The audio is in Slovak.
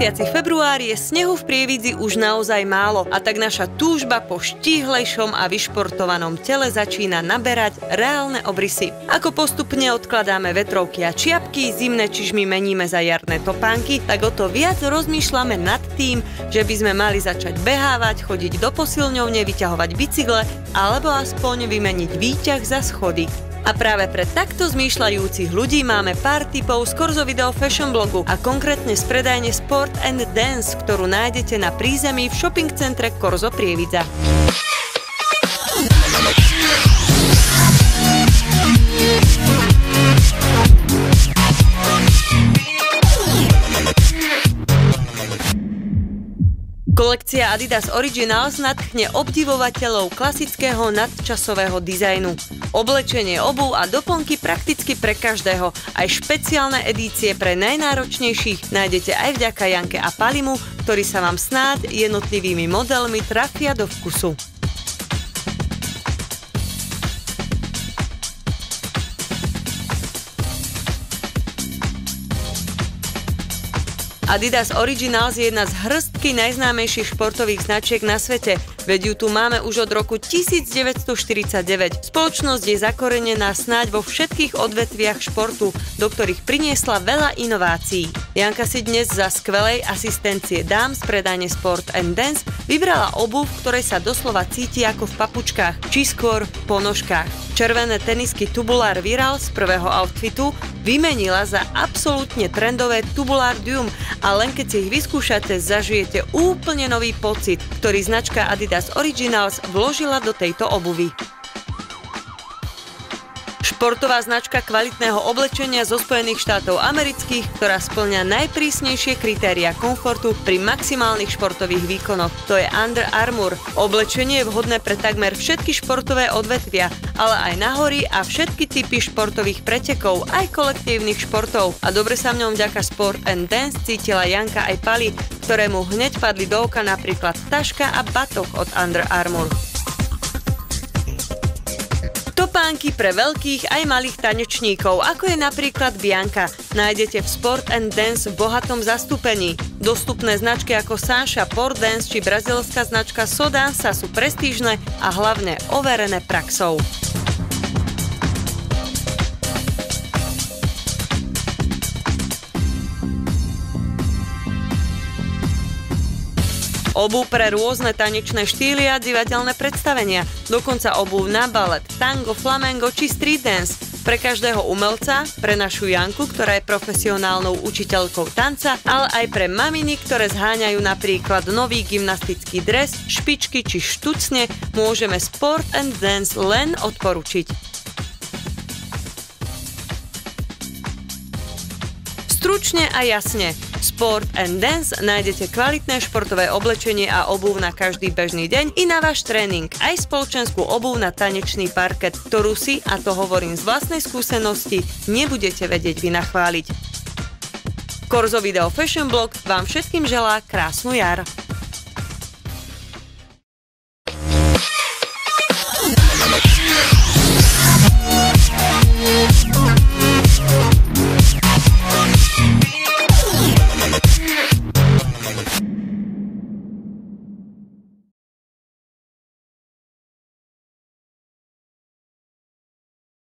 mesiaci február je snehu v Prievidzi už naozaj málo a tak naša túžba po štíhlejšom a vyšportovanom tele začína naberať reálne obrysy. Ako postupne odkladáme vetrovky a čiapky, zimné čižmy meníme za jarné topánky, tak o to viac rozmýšľame nad tým, že by sme mali začať behávať, chodiť do posilňovne, vyťahovať bicykle alebo aspoň vymeniť výťah za schody. A práve pre takto zmýšľajúcich ľudí máme pár tipov z Korzo Video Fashion blogu a konkrétne z predajne Sport and Dance, ktorú nájdete na prízemí v shopping centre Korzo Prievidza. Kolekcia Adidas Originals nadchne obdivovateľov klasického nadčasového dizajnu. Oblečenie, obuv a doplnky prakticky pre každého. Aj špeciálne edície pre najnáročnejších nájdete aj vďaka Janke a Palimu, ktorí sa vám snáď jednotlivými modelmi trafia do vkusu. Adidas Originals je jedna z hrstky najznámejších športových značiek na svete, veď ju tu máme už od roku 1949. Spoločnosť je zakorenená snáď vo všetkých odvetviach športu, do ktorých priniesla veľa inovácií. Janka si dnes za skvelej asistencie dám z predajne Sport and Dance vybrala obuv, v ktorej sa doslova cíti ako v papučkách, či skôr po nožkách. Červené tenisky Tubular Viral z prvého outfitu vymenila za absolútne trendové Tubular Duum a len keď si ich vyskúšate, zažijete úplne nový pocit, ktorý značka Adidas Originals vložila do tejto obuvy. Športová značka kvalitného oblečenia zo Spojených štátov amerických, ktorá spĺňa najprísnejšie kritériá komfortu pri maximálnych športových výkonoch. To je Under Armour. Oblečenie je vhodné pre takmer všetky športové odvetvia, ale aj na hory a všetky typy športových pretekov, aj kolektívnych športov. A dobre sa v ňom vďaka Sport and Dance cítila Janka aj Pali, ktorému hneď padli do oka napríklad taška a batoh od Under Armour. Topánky pre veľkých aj malých tanečníkov, ako je napríklad Bianca, nájdete v Sport and Dance v bohatom zastúpení. Dostupné značky ako Sancha, Port Dance či brazilská značka Sodansa sú prestížne a hlavne overené praxou. Obuv pre rôzne tanečné štýly a divadelné predstavenia, dokonca obuv na balet, tango, flamengo či street dance. Pre každého umelca, pre našu Janku, ktorá je profesionálnou učiteľkou tanca, ale aj pre maminy, ktoré zháňajú napríklad nový gymnastický dres, špičky či štucne, môžeme Sport and Dance len odporučiť. Stručne a jasne, Sport and Dance nájdete kvalitné športové oblečenie a obuv na každý bežný deň i na váš tréning, aj spoločenskú obuv na tanečný parket, ktorú si, a to hovorím z vlastnej skúsenosti, nebudete vedieť vynachváliť. Korzo Video Fashion blog vám všetkým želá krásnu jar.